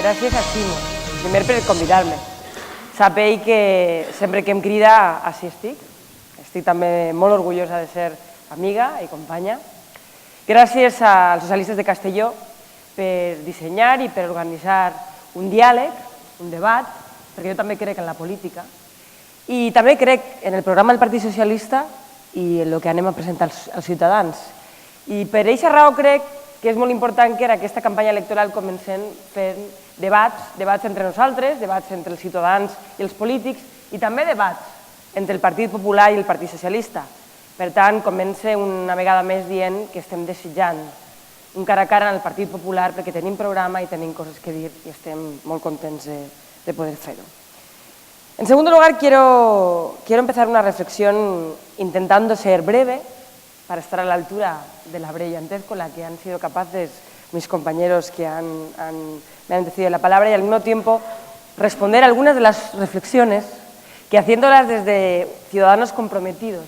Gràcies a Ximo, primer per convidar-me. Sapeu que sempre que em crida, així estic. Estic també molt orgullosa de ser amiga i companya. Gràcies als socialistes de Castelló per dissenyar i per organitzar un diàleg, un debat, perquè jo també crec en la política. I també crec en el programa del Partit Socialista i en el que anem a presentar als ciutadans. I per aquesta raó crec que és molt important que en aquesta campanya electoral comencem fent debats entre nosaltres, debats entre els ciutadans i els polítics i també debats entre el Partit Popular i el Partit Socialista. Per tant, comença una vegada més dient que estem desitjant un cara a cara en el Partit Popular perquè tenim programa i tenim coses que dir i estem molt contents de poder fer-ho. En segundo lugar, quiero empezar una reflexión intentando ser breve para estar a la altura de la brillantez con la que han sido capaces mis compañeros que me han decidido la palabra y al mismo tiempo responder algunas de las reflexiones que haciéndolas desde ciudadanos comprometidos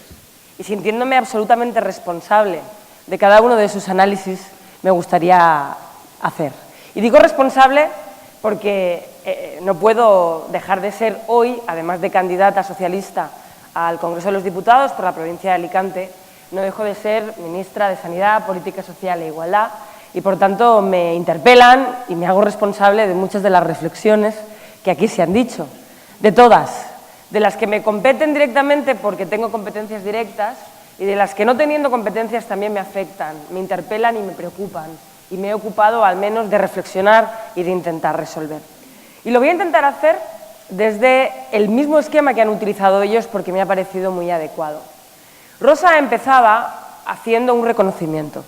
y sintiéndome absolutamente responsable de cada uno de sus análisis me gustaría hacer. Y digo responsable porque no puedo dejar de ser hoy, además de candidata socialista al Congreso de los Diputados por la provincia de Alicante, no dejo de ser ministra de Sanidad, Política Social e Igualdad y por tanto me interpelan y me hago responsable de muchas de las reflexiones que aquí se han dicho, de todas, de las que me competen directamente porque tengo competencias directas y de las que no teniendo competencias también me afectan, me interpelan y me preocupan y me he ocupado al menos de reflexionar y de intentar resolver. Y lo voy a intentar hacer desde el mismo esquema que han utilizado ellos porque me ha parecido muy adecuado. Rosa empezaba haciendo un reconocimiento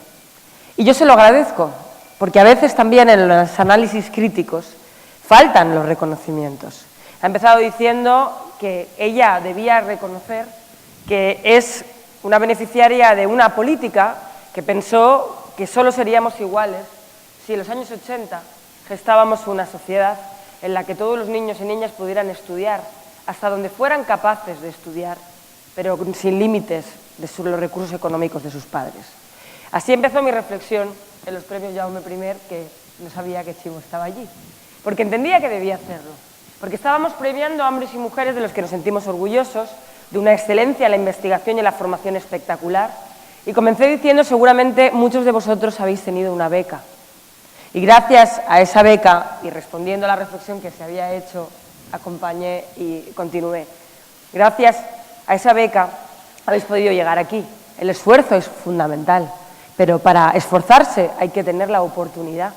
y yo se lo agradezco porque a veces también en los análisis críticos faltan los reconocimientos. Ha empezado diciendo que ella debía reconocer que es una beneficiaria de una política que pensó que solo seríamos iguales si en los años 80 gestábamos una sociedad en la que todos los niños y niñas pudieran estudiar hasta donde fueran capaces de estudiar, pero sin límites de los recursos económicos de sus padres. Así empezó mi reflexión en los premios Jaume I, que no sabía que Ximo estaba allí, porque entendía que debía hacerlo, porque estábamos premiando a hombres y mujeres de los que nos sentimos orgullosos, de una excelencia en la investigación y en la formación espectacular, y comencé diciendo seguramente muchos de vosotros habéis tenido una beca, y gracias a esa beca, y respondiendo a la reflexión que se había hecho, acompañé y continué. Gracias a esa beca habéis podido llegar aquí. El esfuerzo es fundamental, pero para esforzarse hay que tener la oportunidad.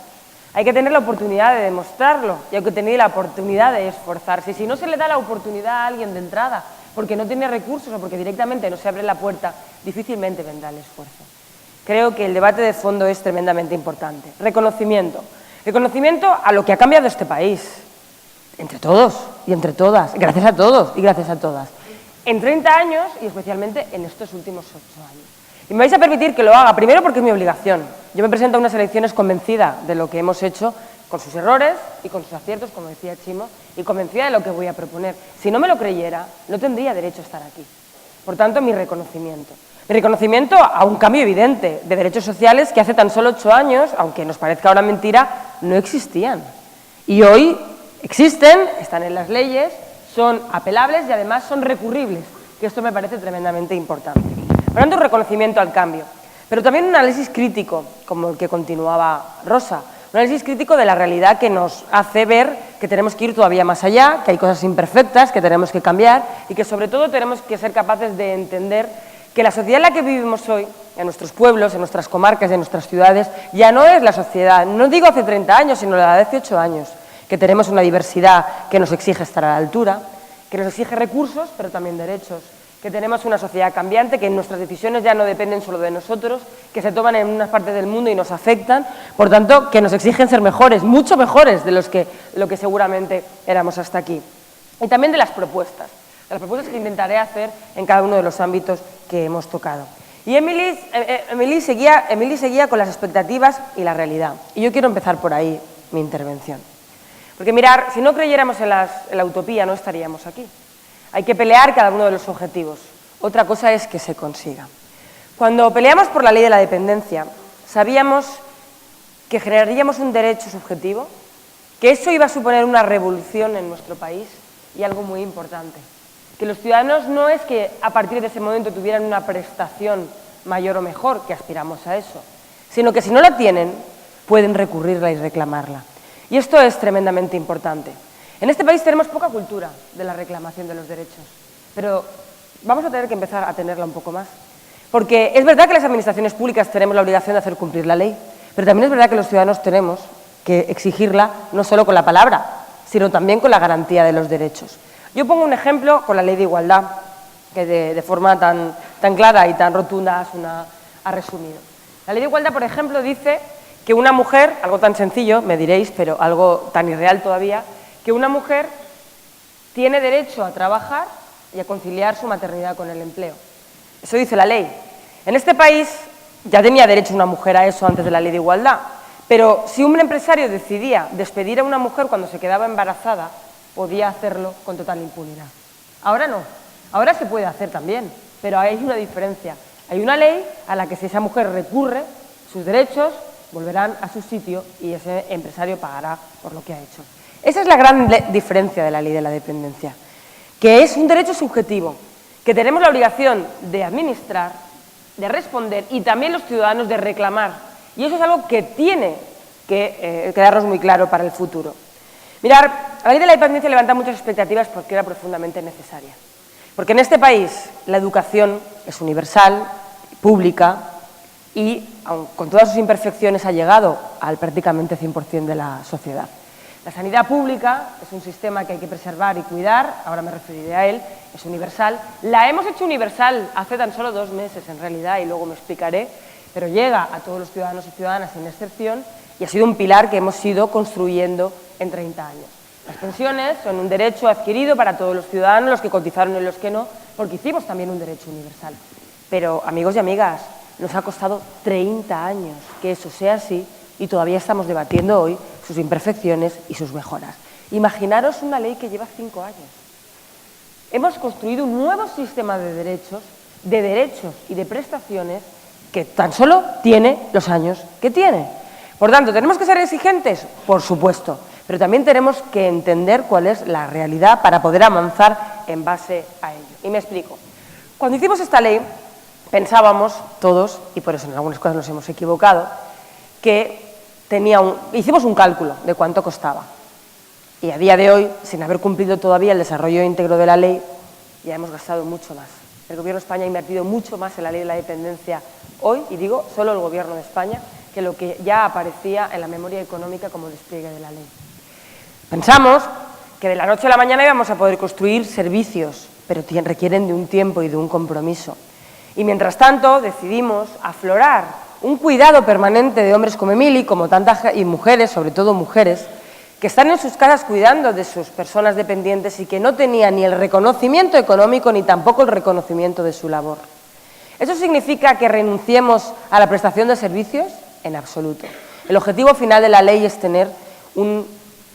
Hay que tener la oportunidad de demostrarlo y hay que tener la oportunidad de esforzarse. Y si no se le da la oportunidad a alguien de entrada, porque no tiene recursos o porque directamente no se abre la puerta, difícilmente vendrá el esfuerzo. Creo que el debate de fondo es tremendamente importante. Reconocimiento. Reconocimiento a lo que ha cambiado este país, entre todos y entre todas, gracias a todos y gracias a todas, en 30 años y especialmente en estos últimos 8 años. Y me vais a permitir que lo haga, primero porque es mi obligación. Yo me presento a unas elecciones convencida de lo que hemos hecho, con sus errores y con sus aciertos, como decía Ximo, y convencida de lo que voy a proponer. Si no me lo creyera, no tendría derecho a estar aquí. Por tanto, mi reconocimiento. Mi reconocimiento a un cambio evidente de derechos sociales que hace tan solo 8 años, aunque nos parezca ahora mentira, no existían. Y hoy existen, están en las leyes, son apelables y además son recurribles, que esto me parece tremendamente importante. Por tanto, un reconocimiento al cambio, pero también un análisis crítico, como el que continuaba Rosa, un análisis crítico de la realidad que nos hace ver que tenemos que ir todavía más allá, que hay cosas imperfectas que tenemos que cambiar y que sobre todo tenemos que ser capaces de entender que la sociedad en la que vivimos hoy, en nuestros pueblos, en nuestras comarcas, en nuestras ciudades, ya no es la sociedad, no digo hace 30 años, sino la de hace 8 años, que tenemos una diversidad que nos exige estar a la altura, que nos exige recursos, pero también derechos, que tenemos una sociedad cambiante, que nuestras decisiones ya no dependen solo de nosotros, que se toman en unas partes del mundo y nos afectan, por tanto, que nos exigen ser mejores, mucho mejores de lo que seguramente éramos hasta aquí. Y también de las propuestas que intentaré hacer en cada uno de los ámbitos que hemos tocado. Y Emily seguía con las expectativas y la realidad. Y yo quiero empezar por ahí mi intervención. Porque mirar, si no creyéramos en la utopía no estaríamos aquí. Hay que pelear cada uno de los objetivos. Otra cosa es que se consiga. Cuando peleamos por la ley de la dependencia, sabíamos que generaríamos un derecho subjetivo que eso iba a suponer una revolución en nuestro país y algo muy importante. Que los ciudadanos no es que a partir de ese momento tuvieran una prestación mayor o mejor, que aspiramos a eso, sino que si no la tienen, pueden recurrirla y reclamarla. Y esto es tremendamente importante. En este país tenemos poca cultura de la reclamación de los derechos, pero vamos a tener que empezar a tenerla un poco más. Porque es verdad que las administraciones públicas tenemos la obligación de hacer cumplir la ley, pero también es verdad que los ciudadanos tenemos que exigirla no solo con la palabra, sino también con la garantía de los derechos. Yo pongo un ejemplo con la Ley de Igualdad, que de forma tan clara y tan rotunda ha resumido. La Ley de Igualdad, por ejemplo, dice que una mujer, algo tan sencillo, me diréis, pero algo tan irreal todavía, que una mujer tiene derecho a trabajar y a conciliar su maternidad con el empleo. Eso dice la ley. En este país ya tenía derecho una mujer a eso antes de la Ley de Igualdad, pero si un empresario decidía despedir a una mujer cuando se quedaba embarazada, podía hacerlo con total impunidad. Ahora no, ahora se puede hacer también, pero hay una diferencia. Hay una ley a la que si esa mujer recurre, sus derechos volverán a su sitio y ese empresario pagará por lo que ha hecho. Esa es la gran diferencia de la Ley de la Dependencia, que es un derecho subjetivo, que tenemos la obligación de administrar, de responder y también los ciudadanos de reclamar. Y eso es algo que tiene que quedarnos muy claro para el futuro. Mirar, la Ley de la Dependencia levanta muchas expectativas porque era profundamente necesaria. Porque en este país la educación es universal, pública y, aun con todas sus imperfecciones, ha llegado al prácticamente 100% de la sociedad. La sanidad pública es un sistema que hay que preservar y cuidar, ahora me referiré a él, es universal. La hemos hecho universal hace tan solo 2 meses en realidad y luego me explicaré, pero llega a todos los ciudadanos y ciudadanas sin excepción y ha sido un pilar que hemos ido construyendo en 30 años. Las pensiones son un derecho adquirido para todos los ciudadanos, los que cotizaron y los que no, porque hicimos también un derecho universal. Pero, amigos y amigas, nos ha costado 30 años que eso sea así y todavía estamos debatiendo hoy sus imperfecciones y sus mejoras. Imaginaros una ley que lleva 5 años. Hemos construido un nuevo sistema de derechos y de prestaciones que tan solo tiene los años que tiene. Por tanto, ¿tenemos que ser exigentes? Por supuesto, pero también tenemos que entender cuál es la realidad para poder avanzar en base a ello. Y me explico. Cuando hicimos esta ley, pensábamos todos, y por eso en algunas cosas nos hemos equivocado, que hicimos un cálculo de cuánto costaba. Y a día de hoy, sin haber cumplido todavía el desarrollo íntegro de la ley, ya hemos gastado mucho más. El Gobierno de España ha invertido mucho más en la Ley de la Dependencia hoy, y digo solo el Gobierno de España, que lo que ya aparecía en la memoria económica como despliegue de la ley. Pensamos que de la noche a la mañana íbamos a poder construir servicios, pero requieren de un tiempo y de un compromiso. Y mientras tanto decidimos aflorar un cuidado permanente de hombres como Emili, como tantas y mujeres, sobre todo mujeres, que están en sus casas cuidando de sus personas dependientes y que no tenían ni el reconocimiento económico ni tampoco el reconocimiento de su labor. ¿Eso significa que renunciemos a la prestación de servicios? En absoluto. El objetivo final de la ley es tener un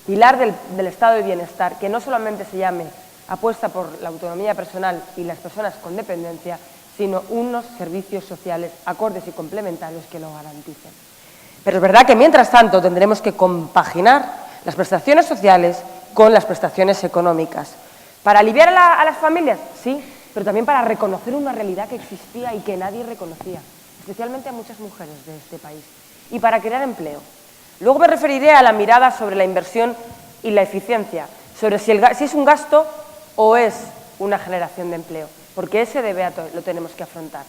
pilar del estado de bienestar que no solamente se llame apuesta por la autonomía personal y las personas con dependencia, sino unos servicios sociales acordes y complementarios que lo garanticen. Pero es verdad que mientras tanto tendremos que compaginar las prestaciones sociales con las prestaciones económicas. ¿Para aliviar a las familias? Sí, pero también para reconocer una realidad que existía y que nadie reconocía, especialmente a muchas mujeres de este país, y para crear empleo. Luego me referiré a la mirada sobre la inversión y la eficiencia, sobre si es un gasto o es una generación de empleo, porque ese debate lo tenemos que afrontar.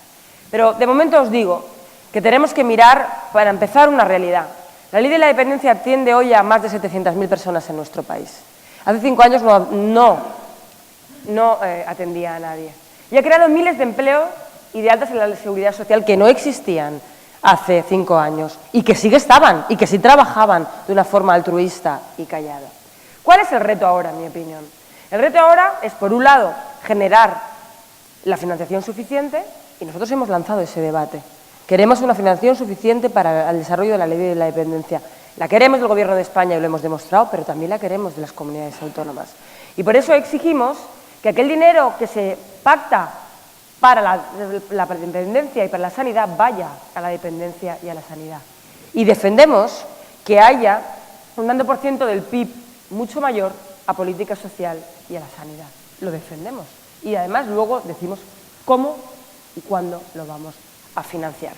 Pero de momento os digo que tenemos que mirar, para empezar, una realidad. La Ley de la Dependencia atiende hoy a más de 700.000 personas en nuestro país. Hace 5 años no atendía a nadie. Y ha creado miles de empleos y de altas en la seguridad social que no existían hace 5 años y que sí que estaban y que sí trabajaban de una forma altruista y callada. ¿Cuál es el reto ahora, en mi opinión? El reto ahora es, por un lado, generar la financiación suficiente y nosotros hemos lanzado ese debate. Queremos una financiación suficiente para el desarrollo de la Ley de la Dependencia. La queremos del Gobierno de España y lo hemos demostrado, pero también la queremos de las comunidades autónomas. Y por eso exigimos que aquel dinero que se pacta para la dependencia y para la sanidad vaya a la dependencia y a la sanidad. Y defendemos que haya un tanto por ciento del PIB mucho mayor a política social y a la sanidad. Lo defendemos y además luego decimos cómo y cuándo lo vamos a financiar.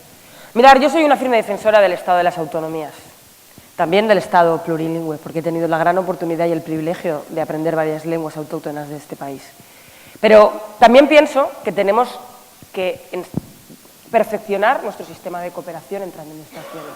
Mirad, yo soy una firme defensora del Estado de las autonomías, también del Estado plurilingüe, porque he tenido la gran oportunidad y el privilegio de aprender varias lenguas autóctonas de este país. Pero también pienso que tenemos que perfeccionar nuestro sistema de cooperación entre administraciones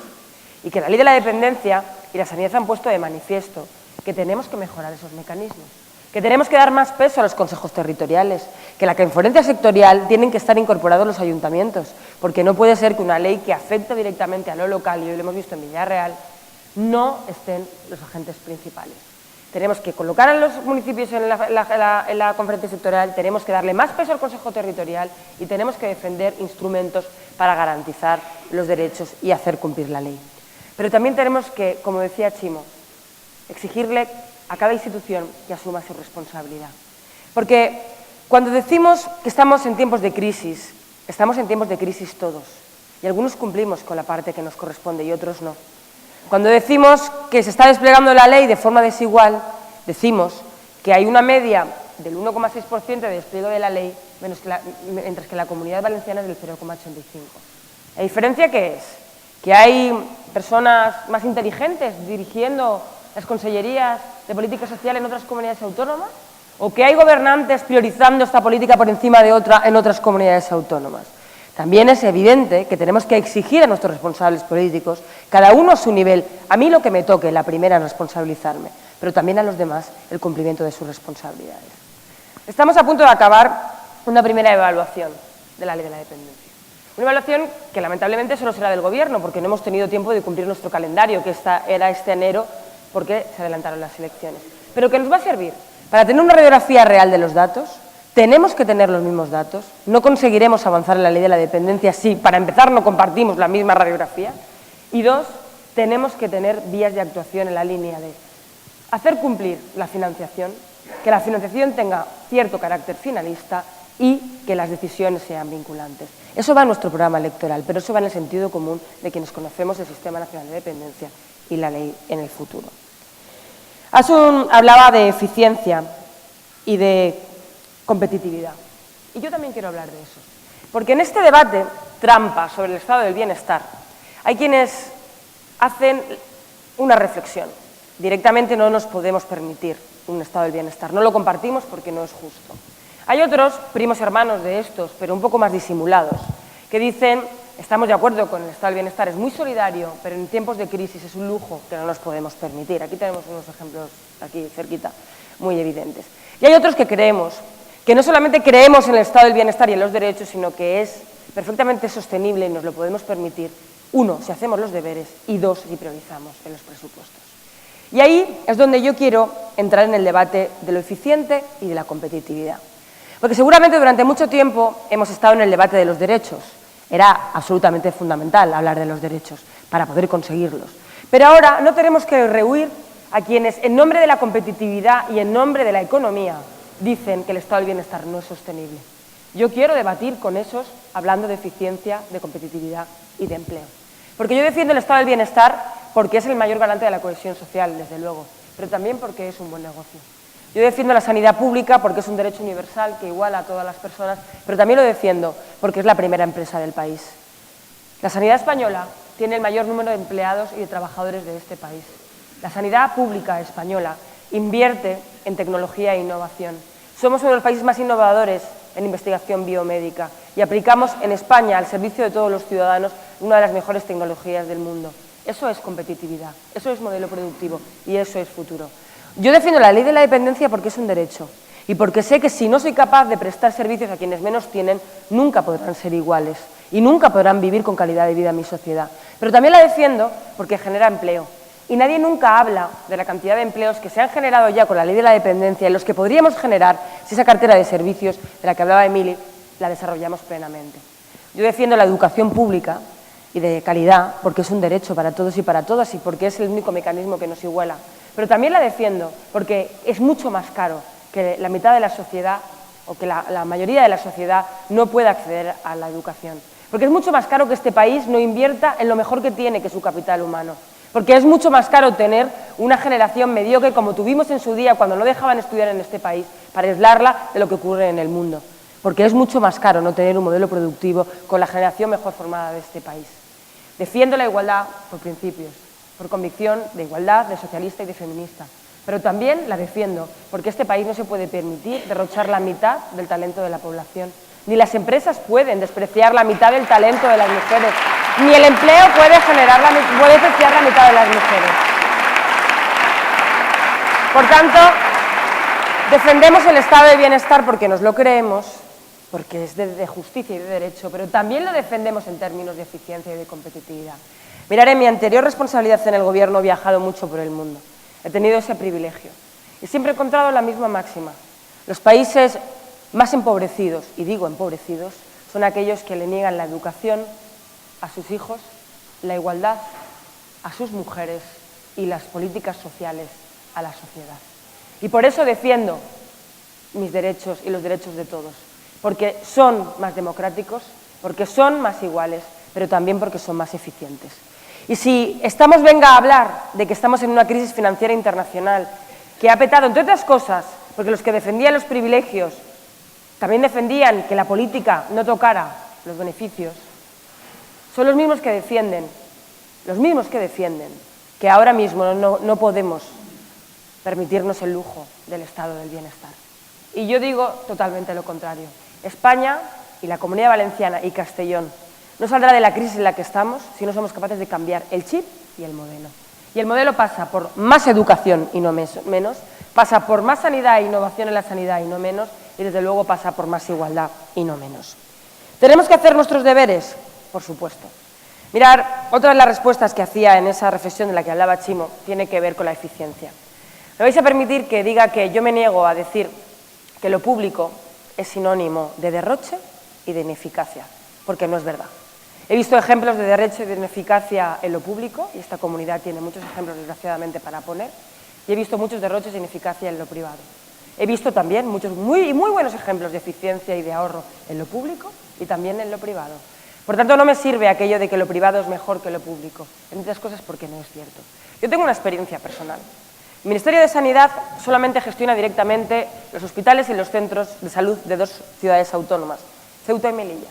y que la ley de la dependencia y la sanidad han puesto de manifiesto que tenemos que mejorar esos mecanismos, que tenemos que dar más peso a los consejos territoriales, que la conferencia sectorial tienen que estar incorporados los ayuntamientos, porque no puede ser que una ley que afecta directamente a lo local, y hoy lo hemos visto en Villarreal, no estén los agentes principales. Tenemos que colocar a los municipios en la conferencia sectorial, tenemos que darle más peso al Consejo Territorial y tenemos que defender instrumentos para garantizar los derechos y hacer cumplir la ley. Pero también tenemos que, como decía Chimo, exigirle a cada institución que asuma su responsabilidad. Porque cuando decimos que estamos en tiempos de crisis todos, y algunos cumplimos con la parte que nos corresponde y otros no. Cuando decimos que se está desplegando la ley de forma desigual, decimos que hay una media del 1,6% de despliegue de la ley, mientras que la Comunidad Valenciana es del 0,85%. ¿La diferencia qué es? ¿Que hay personas más inteligentes dirigiendo las consellerías de política social en otras comunidades autónomas? ¿O que hay gobernantes priorizando esta política por encima de otra en otras comunidades autónomas? También es evidente que tenemos que exigir a nuestros responsables políticos, cada uno a su nivel, a mí lo que me toque, la primera en responsabilizarme, pero también a los demás el cumplimiento de sus responsabilidades. Estamos a punto de acabar una primera evaluación de la ley de la dependencia. Una evaluación que lamentablemente solo será del Gobierno, porque no hemos tenido tiempo de cumplir nuestro calendario, que era este enero, porque se adelantaron las elecciones. Pero que nos va a servir para tener una radiografía real de los datos. Tenemos que tener los mismos datos, no conseguiremos avanzar en la ley de la dependencia si, para empezar, no compartimos la misma radiografía. Y dos, tenemos que tener vías de actuación en la línea de hacer cumplir la financiación, que la financiación tenga cierto carácter finalista y que las decisiones sean vinculantes. Eso va en nuestro programa electoral, pero eso va en el sentido común de quienes conocemos el Sistema Nacional de Dependencia y la ley en el futuro. Asun hablaba de eficiencia y de competitividad. Y yo también quiero hablar de eso. Porque en este debate, trampa sobre el estado del bienestar, hay quienes hacen una reflexión. Directamente no nos podemos permitir un estado del bienestar. No lo compartimos porque no es justo. Hay otros, primos hermanos de estos, pero un poco más disimulados, que dicen, estamos de acuerdo con el estado del bienestar, es muy solidario, pero en tiempos de crisis es un lujo que no nos podemos permitir. Aquí tenemos unos ejemplos, aquí cerquita, muy evidentes. Y hay otros que creemos que no solamente creemos en el estado del bienestar y en los derechos, sino que es perfectamente sostenible y nos lo podemos permitir, uno, si hacemos los deberes, y dos, si priorizamos en los presupuestos. Y ahí es donde yo quiero entrar en el debate de lo eficiente y de la competitividad. Porque seguramente durante mucho tiempo hemos estado en el debate de los derechos. Era absolutamente fundamental hablar de los derechos para poder conseguirlos. Pero ahora no tenemos que rehuir a quienes, en nombre de la competitividad y en nombre de la economía, dicen que el estado del bienestar no es sostenible. Yo quiero debatir con esos hablando de eficiencia, de competitividad y de empleo. Porque yo defiendo el estado del bienestar porque es el mayor garante de la cohesión social, desde luego, pero también porque es un buen negocio. Yo defiendo la sanidad pública porque es un derecho universal que iguala a todas las personas, pero también lo defiendo porque es la primera empresa del país. La sanidad española tiene el mayor número de empleados y de trabajadores de este país. La sanidad pública española invierte en tecnología e innovación. Somos uno de los países más innovadores en investigación biomédica y aplicamos en España, al servicio de todos los ciudadanos, una de las mejores tecnologías del mundo. Eso es competitividad, eso es modelo productivo y eso es futuro. Yo defiendo la ley de la dependencia porque es un derecho y porque sé que si no soy capaz de prestar servicios a quienes menos tienen, nunca podrán ser iguales y nunca podrán vivir con calidad de vida en mi sociedad. Pero también la defiendo porque genera empleo. Y nadie nunca habla de la cantidad de empleos que se han generado ya con la ley de la dependencia y los que podríamos generar si esa cartera de servicios de la que hablaba Emili la desarrollamos plenamente. Yo defiendo la educación pública y de calidad porque es un derecho para todos y para todas y porque es el único mecanismo que nos iguala. Pero también la defiendo porque es mucho más caro que la mitad de la sociedad o que la mayoría de la sociedad no pueda acceder a la educación. Porque es mucho más caro que este país no invierta en lo mejor que tiene, que es su capital humano. Porque es mucho más caro tener una generación mediocre como tuvimos en su día cuando no dejaban estudiar en este país para aislarla de lo que ocurre en el mundo. Porque es mucho más caro no tener un modelo productivo con la generación mejor formada de este país. Defiendo la igualdad por principios, por convicción de igualdad, de socialista y de feminista. Pero también la defiendo porque este país no se puede permitir derrochar la mitad del talento de la población. Ni las empresas pueden despreciar la mitad del talento de las mujeres, ni el empleo puede despreciar la mitad de las mujeres. Por tanto, defendemos el estado de bienestar porque nos lo creemos, porque es de justicia y de derecho, pero también lo defendemos en términos de eficiencia y de competitividad. Mirad, en mi anterior responsabilidad en el Gobierno he viajado mucho por el mundo. He tenido ese privilegio y siempre he encontrado la misma máxima. Los países más empobrecidos, y digo empobrecidos, son aquellos que le niegan la educación a sus hijos, la igualdad a sus mujeres y las políticas sociales a la sociedad. Y por eso defiendo mis derechos y los derechos de todos, porque son más democráticos, porque son más iguales, pero también porque son más eficientes. Y si estamos, venga a hablar de que estamos en una crisis financiera internacional que ha petado, entre otras cosas, porque los que defendían los privilegios también defendían que la política no tocara los beneficios, son los mismos que defienden que ahora mismo no podemos permitirnos el lujo del estado del bienestar. Y yo digo totalmente lo contrario. España y la Comunidad Valenciana y Castellón no saldrá de la crisis en la que estamos si no somos capaces de cambiar el chip y el modelo. Y el modelo pasa por más educación y no menos, pasa por más sanidad e innovación en la sanidad y no menos, y desde luego pasa por más igualdad y no menos. ¿Tenemos que hacer nuestros deberes? Por supuesto. Mirar, otra de las respuestas que hacía en esa reflexión de la que hablaba Chimo tiene que ver con la eficiencia. Me vais a permitir que diga que yo me niego a decir que lo público es sinónimo de derroche y de ineficacia, porque no es verdad. He visto ejemplos de derroche y de ineficacia en lo público, y esta comunidad tiene muchos ejemplos, desgraciadamente, para poner, y he visto muchos derroches de ineficacia en lo privado. He visto también muchos muy buenos ejemplos de eficiencia y de ahorro en lo público y también en lo privado. Por tanto, no me sirve aquello de que lo privado es mejor que lo público, entre otras cosas porque no es cierto. Yo tengo una experiencia personal. El Ministerio de Sanidad solamente gestiona directamente los hospitales y los centros de salud de 2 ciudades autónomas, Ceuta y Melilla.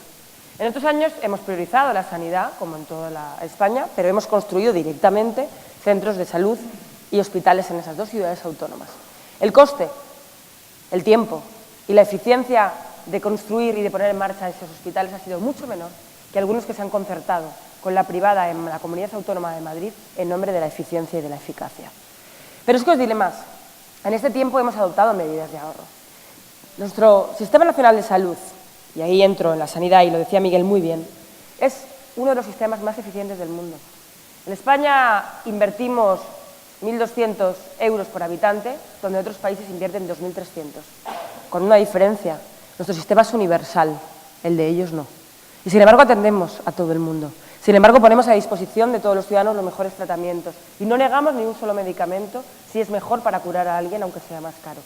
En estos años hemos priorizado la sanidad, como en toda España, pero hemos construido directamente centros de salud y hospitales en esas 2 ciudades autónomas. El coste, el tiempo y la eficiencia de construir y de poner en marcha esos hospitales ha sido mucho menor que algunos que se han concertado con la privada en la Comunidad Autónoma de Madrid en nombre de la eficiencia y de la eficacia. Pero es que os diré más. En este tiempo hemos adoptado medidas de ahorro. Nuestro Sistema Nacional de Salud, y ahí entro en la sanidad y lo decía Miguel muy bien, es uno de los sistemas más eficientes del mundo. En España invertimos 1.200 euros por habitante, donde otros países invierten 2.300, con una diferencia. Nuestro sistema es universal, el de ellos no. Y sin embargo atendemos a todo el mundo. Sin embargo ponemos a disposición de todos los ciudadanos los mejores tratamientos y no negamos ni un solo medicamento si es mejor para curar a alguien, aunque sea más caro.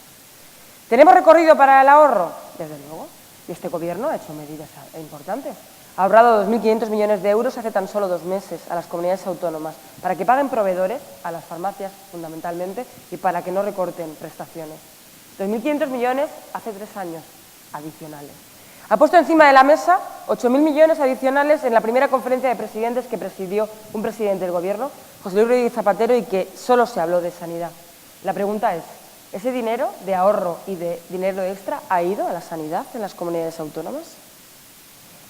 ¿Tenemos recorrido para el ahorro? Desde luego. Y este Gobierno ha hecho medidas importantes. Ha ahorrado 2.500 millones de euros hace tan solo 2 meses a las comunidades autónomas para que paguen proveedores, a las farmacias fundamentalmente, y para que no recorten prestaciones. 2.500 millones hace 3 años adicionales. Ha puesto encima de la mesa 8.000 millones adicionales en la primera conferencia de presidentes que presidió un presidente del Gobierno, José Luis Rodríguez Zapatero, y que solo se habló de sanidad. La pregunta es, ¿ese dinero de ahorro y de dinero extra ha ido a la sanidad en las comunidades autónomas?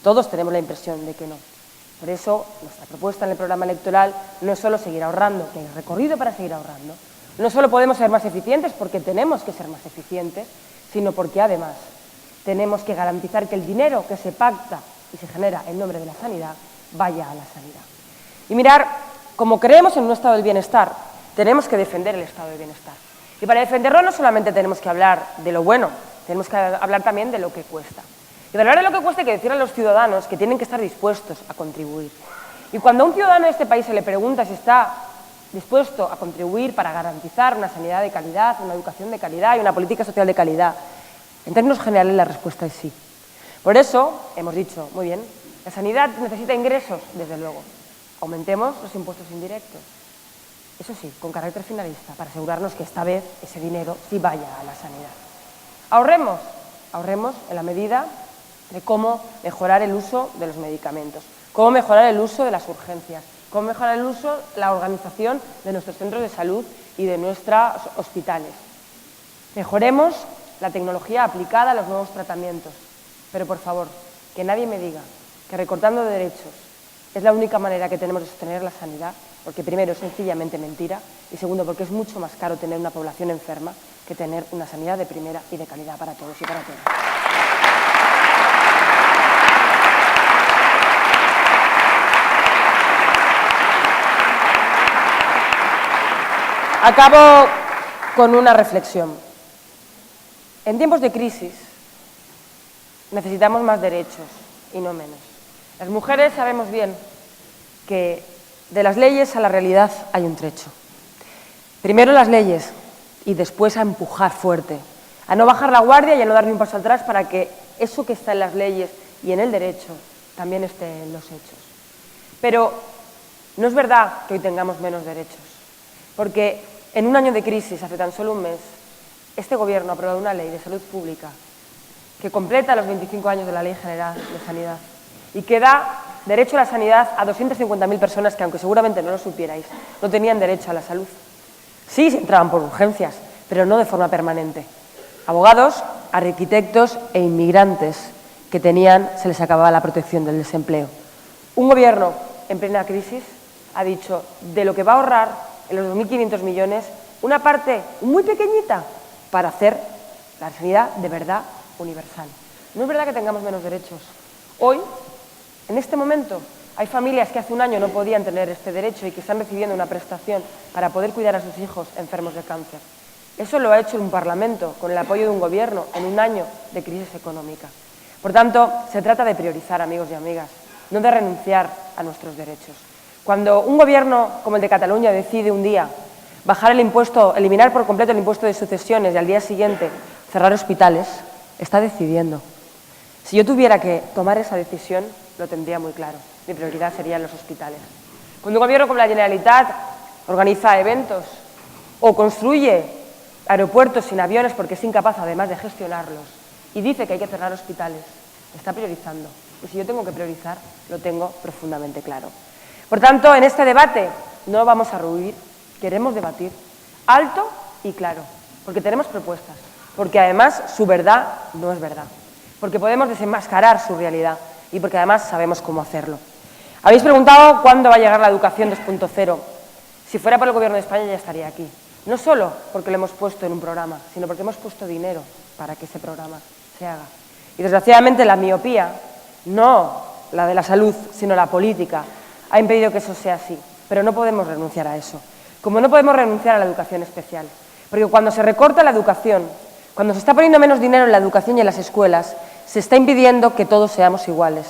Todos tenemos la impresión de que no. Por eso, nuestra propuesta en el programa electoral no es solo seguir ahorrando, que hay recorrido para seguir ahorrando. No solo podemos ser más eficientes porque tenemos que ser más eficientes, sino porque además tenemos que garantizar que el dinero que se pacta y se genera en nombre de la sanidad vaya a la sanidad. Y mirar, como creemos en un estado del bienestar, tenemos que defender el estado del bienestar. Y para defenderlo no solamente tenemos que hablar de lo bueno, tenemos que hablar también de lo que cuesta. Y para hablar de lo que cuesta hay que decir a los ciudadanos que tienen que estar dispuestos a contribuir. Y cuando a un ciudadano de este país se le pregunta si está dispuesto a contribuir para garantizar una sanidad de calidad, una educación de calidad y una política social de calidad, en términos generales la respuesta es sí. Por eso hemos dicho, muy bien, la sanidad necesita ingresos, desde luego. Aumentemos los impuestos indirectos. Eso sí, con carácter finalista, para asegurarnos que esta vez ese dinero sí vaya a la sanidad. Ahorremos en la medida de cómo mejorar el uso de los medicamentos, cómo mejorar el uso de las urgencias, cómo mejorar el uso, la organización de nuestros centros de salud y de nuestros hospitales. Mejoremos la tecnología aplicada a los nuevos tratamientos, pero por favor, que nadie me diga que recortando derechos es la única manera que tenemos de sostener la sanidad, porque primero es sencillamente mentira y segundo porque es mucho más caro tener una población enferma que tener una sanidad de primera y de calidad para todos y para todas. Acabo con una reflexión. En tiempos de crisis necesitamos más derechos y no menos. Las mujeres sabemos bien que de las leyes a la realidad hay un trecho. Primero las leyes y después a empujar fuerte, a no bajar la guardia y a no dar ni un paso atrás para que eso que está en las leyes y en el derecho también esté en los hechos. Pero no es verdad que hoy tengamos menos derechos, porque en un año de crisis, hace tan solo un mes, este Gobierno ha aprobado una ley de salud pública que completa los 25 años de la Ley General de Sanidad y que da derecho a la sanidad a 250.000 personas que, aunque seguramente no lo supierais, no tenían derecho a la salud. Sí, entraban por urgencias, pero no de forma permanente. Abogados, arquitectos e inmigrantes que se les acababa la protección del desempleo. Un Gobierno en plena crisis ha dicho de lo que va a ahorrar en los 2.500 millones, una parte muy pequeñita para hacer la sanidad de verdad universal. No es verdad que tengamos menos derechos. Hoy, en este momento, hay familias que hace un año no podían tener este derecho y que están recibiendo una prestación para poder cuidar a sus hijos enfermos de cáncer. Eso lo ha hecho un Parlamento con el apoyo de un Gobierno en un año de crisis económica. Por tanto, se trata de priorizar, amigos y amigas, no de renunciar a nuestros derechos. Cuando un Gobierno como el de Cataluña decide un día bajar el impuesto, eliminar por completo el impuesto de sucesiones y al día siguiente cerrar hospitales, está decidiendo. Si yo tuviera que tomar esa decisión, lo tendría muy claro. Mi prioridad serían los hospitales. Cuando un Gobierno como la Generalitat organiza eventos o construye aeropuertos sin aviones porque es incapaz además de gestionarlos y dice que hay que cerrar hospitales, está priorizando. Y si yo tengo que priorizar, lo tengo profundamente claro. Por tanto, en este debate no vamos a rehuir, queremos debatir alto y claro, porque tenemos propuestas, porque además su verdad no es verdad, porque podemos desenmascarar su realidad y porque además sabemos cómo hacerlo. Habéis preguntado cuándo va a llegar la educación 2.0. Si fuera por el Gobierno de España ya estaría aquí. No solo porque lo hemos puesto en un programa, sino porque hemos puesto dinero para que ese programa se haga. Y desgraciadamente la miopía, no la de la salud, sino la política, ha impedido que eso sea así. Pero no podemos renunciar a eso. Como no podemos renunciar a la educación especial. Porque cuando se recorta la educación, cuando se está poniendo menos dinero en la educación y en las escuelas, se está impidiendo que todos seamos iguales.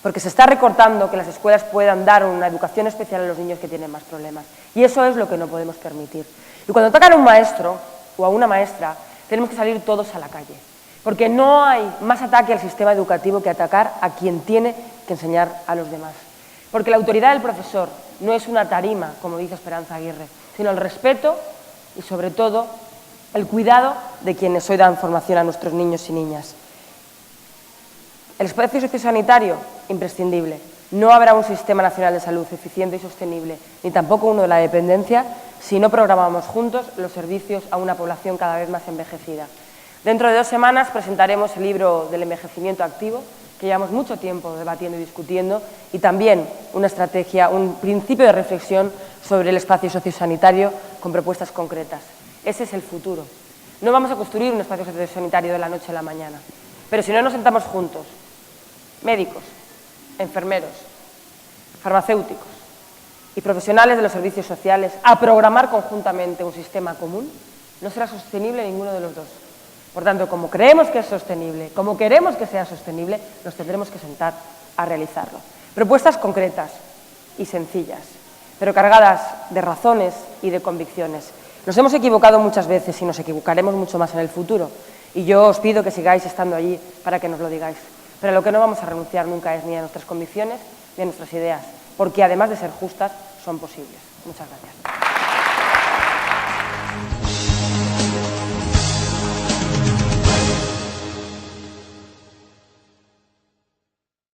Porque se está recortando que las escuelas puedan dar una educación especial a los niños que tienen más problemas. Y eso es lo que no podemos permitir. Y cuando atacan a un maestro o a una maestra, tenemos que salir todos a la calle. Porque no hay más ataque al sistema educativo que atacar a quien tiene que enseñar a los demás. Porque la autoridad del profesor no es una tarima, como dice Esperanza Aguirre, sino el respeto y, sobre todo, el cuidado de quienes hoy dan formación a nuestros niños y niñas. El espacio sociosanitario, imprescindible. No habrá un sistema nacional de salud eficiente y sostenible, ni tampoco uno de la dependencia, si no programamos juntos los servicios a una población cada vez más envejecida. Dentro de 2 semanas presentaremos el libro del envejecimiento activo, que llevamos mucho tiempo debatiendo y discutiendo, y también una estrategia, un principio de reflexión sobre el espacio sociosanitario con propuestas concretas. Ese es el futuro. No vamos a construir un espacio sociosanitario de la noche a la mañana, pero si no nos sentamos juntos, médicos, enfermeros, farmacéuticos y profesionales de los servicios sociales, a programar conjuntamente un sistema común, no será sostenible ninguno de los dos. Por tanto, como creemos que es sostenible, como queremos que sea sostenible, nos tendremos que sentar a realizarlo. Propuestas concretas y sencillas, pero cargadas de razones y de convicciones. Nos hemos equivocado muchas veces y nos equivocaremos mucho más en el futuro. Y yo os pido que sigáis estando allí para que nos lo digáis. Pero a lo que no vamos a renunciar nunca es ni a nuestras convicciones ni a nuestras ideas, porque además de ser justas, son posibles. Muchas gracias.